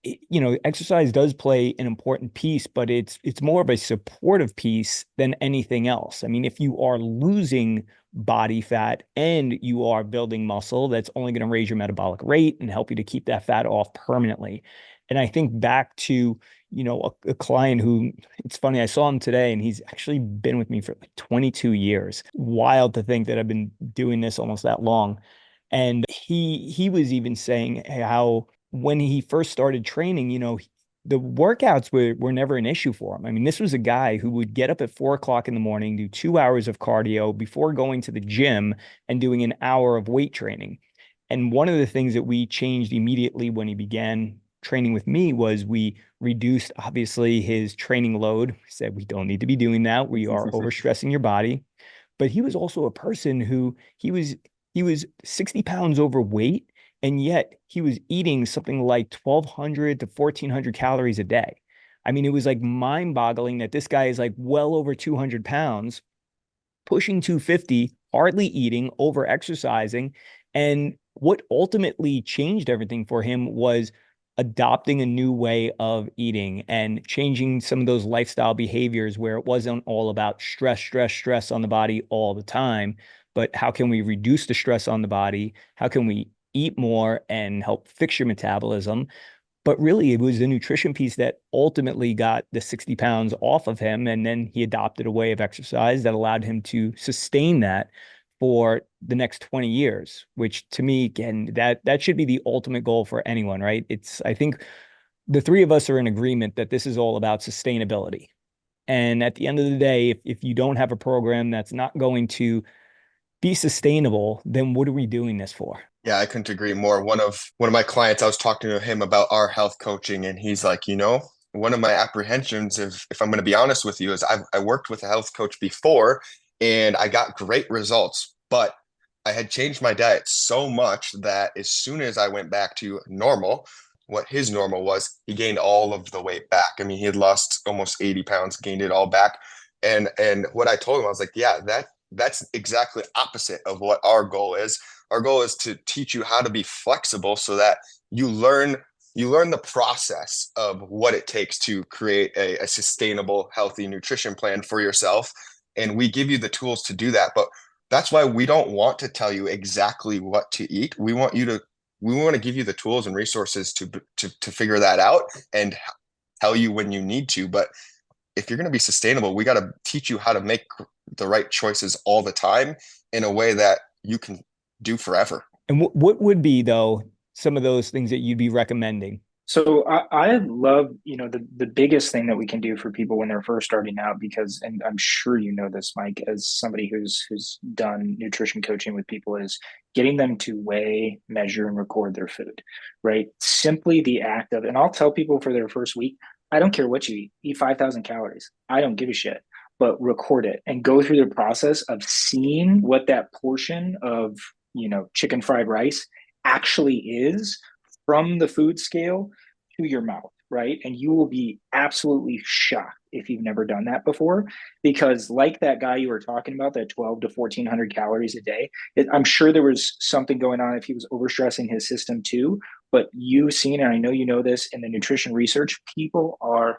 exercise does play an important piece, but it's more of a supportive piece than anything else. I mean, if you are losing body fat and you are building muscle, that's only going to raise your metabolic rate and help you to keep that fat off permanently. And I think back to, a client who, it's funny, I saw him today and he's actually been with me for like 22 years. Wild to think that I've been doing this almost that long. And he was even saying how when he first started training, the workouts were never an issue for him. I mean, this was a guy who would get up at 4 o'clock in the morning, do 2 hours of cardio before going to the gym and doing an hour of weight training. And one of the things that we changed immediately when he began training with me was we reduced obviously his training load. We said we don't need to be doing that. We are overstressing your body. But he was also a person who he was 60 pounds overweight, and yet he was eating something like 1,200 to 1,400 calories a day. I mean, it was like mind-boggling that this guy is like well over 200 pounds, pushing 250, hardly eating, over exercising. And what ultimately changed everything for him was adopting a new way of eating and changing some of those lifestyle behaviors where it wasn't all about stress, stress, stress on the body all the time, but how can we reduce the stress on the body? How can we eat more and help fix your metabolism? But really, it was the nutrition piece that ultimately got the 60 pounds off of him. And then he adopted a way of exercise that allowed him to sustain that for the next 20 years, which to me, again, that should be the ultimate goal for anyone, right? I think the three of us are in agreement that this is all about sustainability. And at the end of the day, if you don't have a program that's not going to be sustainable, then what are we doing this for? Yeah, I couldn't agree more. One of my clients, I was talking to him about our health coaching, and he's like, one of my apprehensions, if I'm going to be honest with you, is I worked with a health coach before, and I got great results, but I had changed my diet so much that as soon as I went back to normal, what his normal was, he gained all of the weight back. I mean, he had lost almost 80 pounds, gained it all back. And what I told him, I was like, yeah, that's exactly opposite of what our goal is. Our goal is to teach you how to be flexible so that you learn the process of what it takes to create a sustainable, healthy nutrition plan for yourself. And we give you the tools to do that. But that's why we don't want to tell you exactly what to eat. We want to give you the tools and resources to figure that out and tell you when you need to. But if you're going to be sustainable, we got to teach you how to make the right choices all the time in a way that you can do forever. And what would be, though, some of those things that you'd be recommending? So I love, the biggest thing that we can do for people when they're first starting out, because, and I'm sure you know this, Mike, as somebody who's done nutrition coaching with people, is getting them to weigh, measure, and record their food, right? Simply the act of, and I'll tell people for their first week, I don't care what you eat 5,000 calories. I don't give a shit, but record it and go through the process of seeing what that portion of, chicken fried rice actually is from the food scale to your mouth, right? And you will be absolutely shocked if you've never done that before, because like that guy you were talking about, that 12 to 1,400 calories a day, I'm sure there was something going on if he was overstressing his system too, but you've seen, and I know you know this, in the nutrition research, people are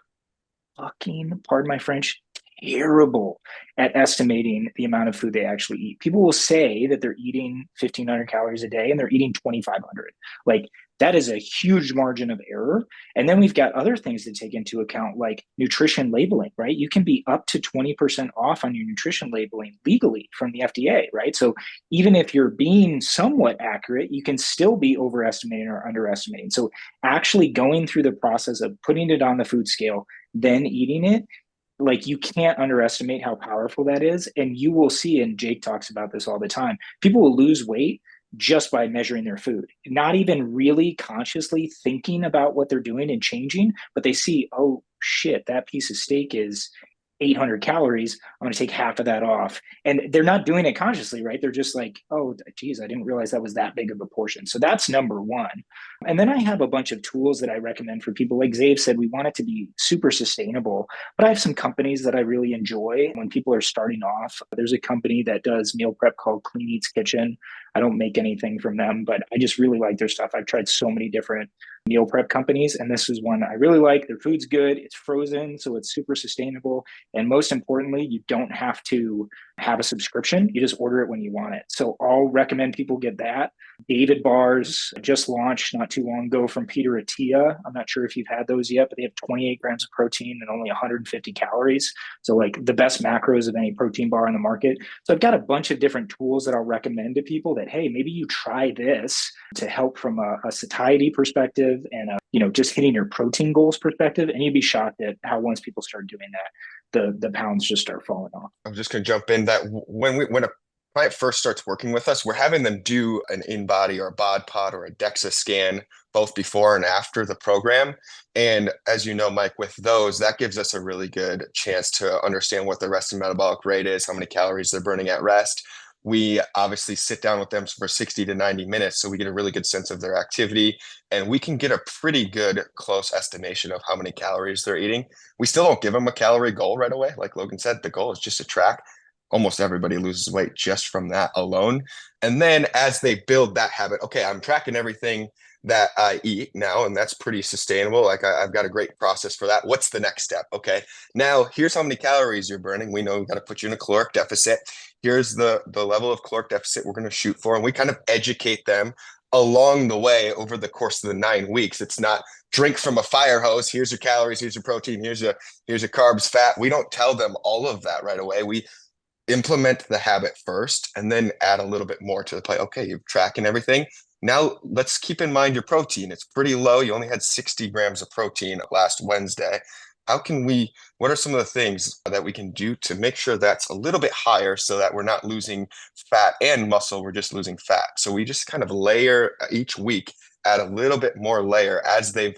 fucking, pardon my French, terrible at estimating the amount of food they actually eat. People will say that they're eating 1,500 calories a day and they're eating 2,500. Like, that is a huge margin of error. And then we've got other things to take into account, like nutrition labeling, right? You can be up to 20% off on your nutrition labeling legally from the FDA, right? So even if you're being somewhat accurate, you can still be overestimating or underestimating. So actually going through the process of putting it on the food scale, then eating it, like, you can't underestimate how powerful that is. And you will see, and Jake talks about this all the time, people will lose weight just by measuring their food, not even really consciously thinking about what they're doing and changing, but they see, oh shit, that piece of steak is 800 calories. I'm going to take half of that off. And they're not doing it consciously, right? They're just like, oh, geez, I didn't realize that was that big of a portion. So that's number one. And then I have a bunch of tools that I recommend for people. Like Xavier said, we want it to be super sustainable. But I have some companies that I really enjoy when people are starting off. There's a company that does meal prep called Clean Eats Kitchen. I don't make anything from them, but I just really like their stuff. I've tried so many different meal prep companies, and this is one I really like. Their food's good. It's frozen, so it's super sustainable. And most importantly, you don't have to have a subscription. You just order it when you want it. So I'll recommend people get that. David bars just launched not too long ago from Peter Attia. I'm not sure if you've had those yet, but they have 28 grams of protein and only 150 calories. So, like, the best macros of any protein bar on the market. So I've got a bunch of different tools that I'll recommend to people that, hey, maybe you try this to help from a satiety perspective and just hitting your protein goals perspective. And you'd be shocked at how, once people start doing that, the pounds just start falling off. I'm just going to jump in that when a client first starts working with us, we're having them do an in-body or a bod pod or a DEXA scan both before and after the program. And as you know, Mike, with those, that gives us a really good chance to understand what the resting metabolic rate is, how many calories they're burning at rest. We obviously sit down with them for 60 to 90 minutes, so we get a really good sense of their activity, and we can get a pretty good close estimation of how many calories they're eating. We still don't give them a calorie goal right away. Like Logan said, the goal is just to track. Almost everybody loses weight just from that alone. And then as they build that habit, okay, I'm tracking everything that I eat now, and that's pretty sustainable. Like I've got a great process for that. What's the next step? Okay, now here's how many calories you're burning. We know we've got to put you in a caloric deficit. Here's the level of caloric deficit we're going to shoot for. And we kind of educate them along the way over the course of the 9 weeks. It's not drink from a fire hose. Here's your calories, here's your protein, here's your carbs, fat. We don't tell them all of that right away. We implement the habit first and then add a little bit more to the plate. Okay, you're tracking everything. Now let's keep in mind your protein. It's pretty low. You only had 60 grams of protein last Wednesday. What are some of the things that we can do to make sure that's a little bit higher so that we're not losing fat and muscle, we're just losing fat. So we just kind of layer each week, add a little bit more layer as they've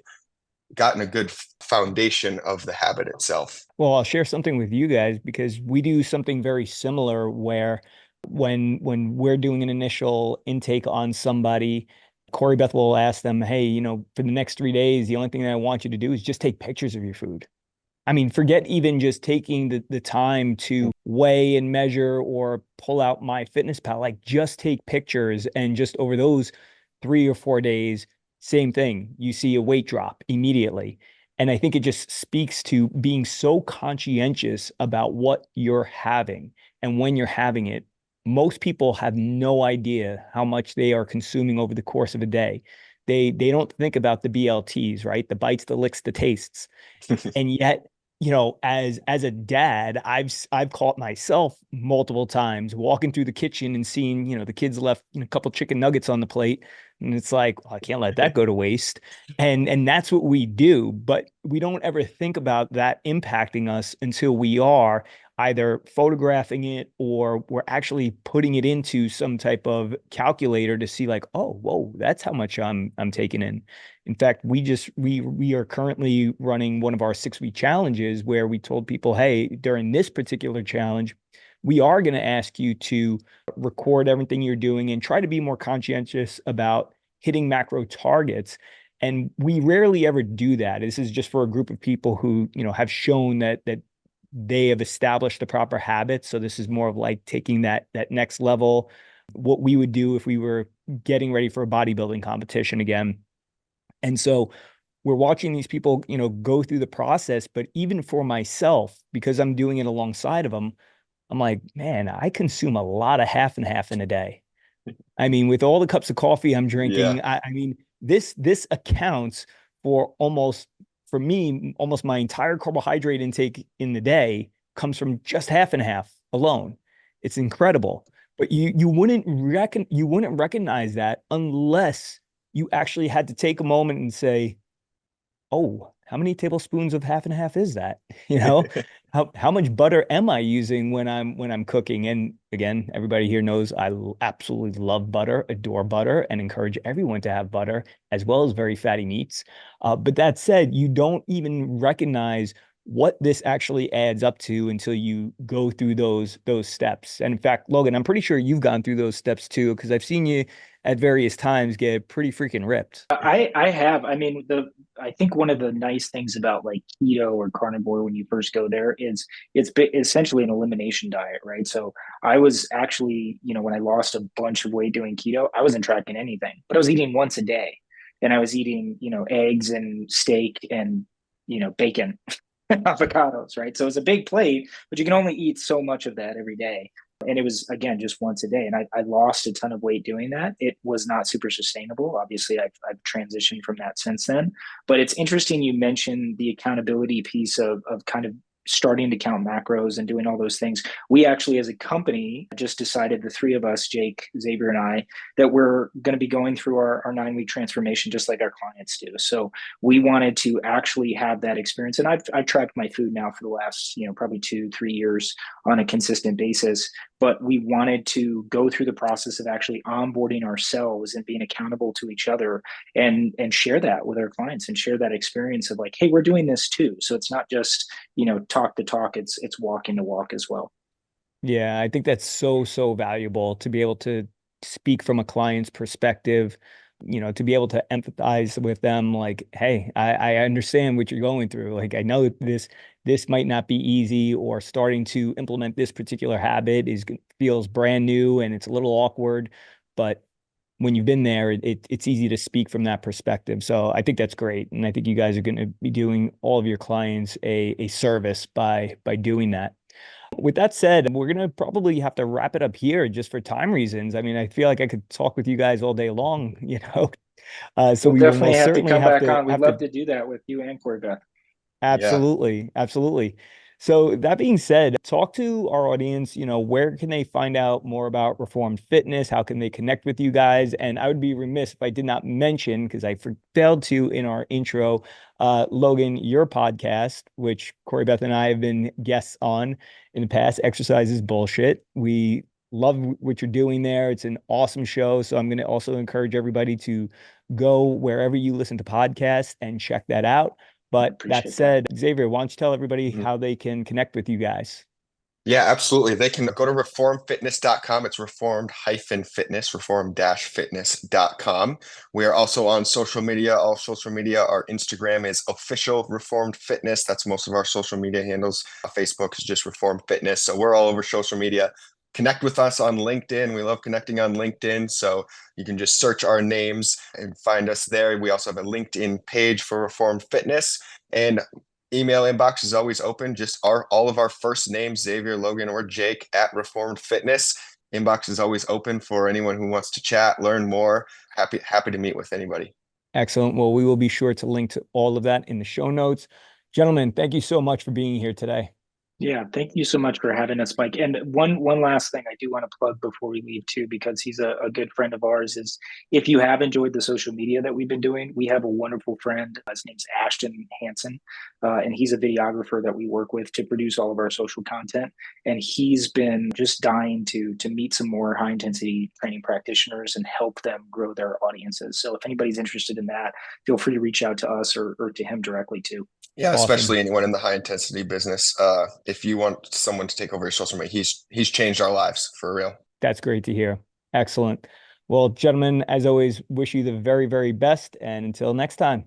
gotten a good foundation of the habit itself. Well, I'll share something with you guys because we do something very similar where when we're doing an initial intake on somebody, Corey Beth will ask them, hey, for the next 3 days, the only thing that I want you to do is just take pictures of your food. I mean, forget even just taking the time to weigh and measure or pull out MyFitnessPal, like just take pictures, and just over those 3 or 4 days, same thing. You see a weight drop immediately. And I think it just speaks to being so conscientious about what you're having and when you're having it. Most people have no idea how much they are consuming over the course of a day. They don't think about the BLTs, right? The bites, the licks, the tastes. And yet, as a dad, I've caught myself multiple times walking through the kitchen and seeing, the kids left a couple chicken nuggets on the plate. And it's like, well, I can't let that go to waste. And that's what we do. But we don't ever think about that impacting us until we are either photographing it or we're actually putting it into some type of calculator to see, like, oh, whoa, that's how much I'm taking in. In fact, we are currently running one of our 6-week challenges where we told people, hey, during this particular challenge, we are going to ask you to record everything you're doing and try to be more conscientious about hitting macro targets. And we rarely ever do that. This is just for a group of people who, have shown that they have established the proper habits. So this is more of like taking that next level, what we would do if we were getting ready for a bodybuilding competition again. And so we're watching these people, go through the process. But even for myself, because I'm doing it alongside of them, I'm like, man, I consume a lot of half and half in a day. I mean, with all the cups of coffee I'm Yeah. drinking, I mean, this accounts for for me, almost my entire carbohydrate intake in the day comes from just half and half alone. It's incredible. But you wouldn't recognize that unless you actually had to take a moment and say, oh, how many tablespoons of half and half is that? You know, how much butter am I using when I'm cooking? And again, everybody here knows absolutely love butter, adore butter, and encourage everyone to have butter as well as very fatty meats. But that said, you don't even recognize what this actually adds up to until you go through those steps. And in fact, Logan, I'm pretty sure you've gone through those steps too, because I've seen you at various times get pretty freaking ripped. I have. I mean, I think one of the nice things about like keto or carnivore when you first go there is essentially an elimination diet, right? So I was actually, when I lost a bunch of weight doing keto, I wasn't tracking anything, but I was eating once a day, and I was eating, eggs and steak and bacon, avocados, right? So it's a big plate, but you can only eat so much of that every day. And it was, again, just once a day. And I lost a ton of weight doing that. It was not super sustainable. Obviously, I've transitioned from that since then. But it's interesting you mentioned the accountability piece of kind of starting to count macros and doing all those things. We actually, as a company, just decided, the three of us, Jake, Xavier, and I, that we're going to be going through our 9-week transformation just like our clients do. So we wanted to actually have that experience. And I've tracked my food now for the last, probably 2-3 years on a consistent basis. But we wanted to go through the process of actually onboarding ourselves and being accountable to each other, and share that with our clients and share that experience of like, hey, we're doing this too. So it's not just, talk the talk, it's walking the walk as well. Yeah, I think that's so valuable to be able to speak from a client's perspective, to be able to empathize with them like, hey, I understand what you're going through. Like, I know that this might not be easy, or starting to implement this particular habit feels brand new and it's a little awkward, but when you've been there, it's easy to speak from that perspective. So I think that's great. And I think you guys are going to be doing all of your clients a service by doing that. With that said, we're going to probably have to wrap it up here just for time reasons. I mean, I feel like I could talk with you guys all day long, so We'll we will definitely most have to certainly come have back to on. We'd love to do that with you and Corey Beth. Yeah. Absolutely. Absolutely. So that being said, talk to our audience, where can they find out more about Reformed Fitness? How can they connect with you guys? And I would be remiss if I did not mention, because I failed to in our intro, Logan, your podcast, which Corey Beth and I have been guests on in the past, Exercise is Bullshit. We love what you're doing there. It's an awesome show. So I'm going to also encourage everybody to go wherever you listen to podcasts and check that out. I But that appreciate that. said, Xavier, why don't you tell everybody Mhm. how they can connect with you guys? Yeah, absolutely. They can go to reformedfitness.com. It's reformed-fitness, reform-fitness.com. We are also on social media, all social media. Our Instagram is official Reformed Fitness. That's most of our social media handles. Facebook is just Reformed Fitness. So we're all over social media. Connect with us on LinkedIn. We love connecting on LinkedIn. So you can just search our names and find us there. We also have a LinkedIn page for Reformed Fitness. And email inbox is always open. Just all of our first names, Xavier, Logan, or Jake at Reformed Fitness. Inbox is always open for anyone who wants to chat, learn more. Happy to meet with anybody. Excellent. Well, we will be sure to link to all of that in the show notes. Gentlemen, thank you so much for being here today. Yeah, thank you so much for having us, Mike. And one last thing I do want to plug before we leave too, because he's a good friend of ours, is if you have enjoyed the social media that we've been doing, we have a wonderful friend. His name's Ashton Hansen, and he's a videographer that we work with to produce all of our social content. And he's been just dying to meet some more high intensity training practitioners and help them grow their audiences. So if anybody's interested in that, feel free to reach out to us or to him directly too. Yeah, Awesome. especially anyone in the high intensity business. If you want someone to take over your social media, he's changed our lives for real. That's great to hear. Excellent. Well, gentlemen, as always, wish you the very best. And until next time.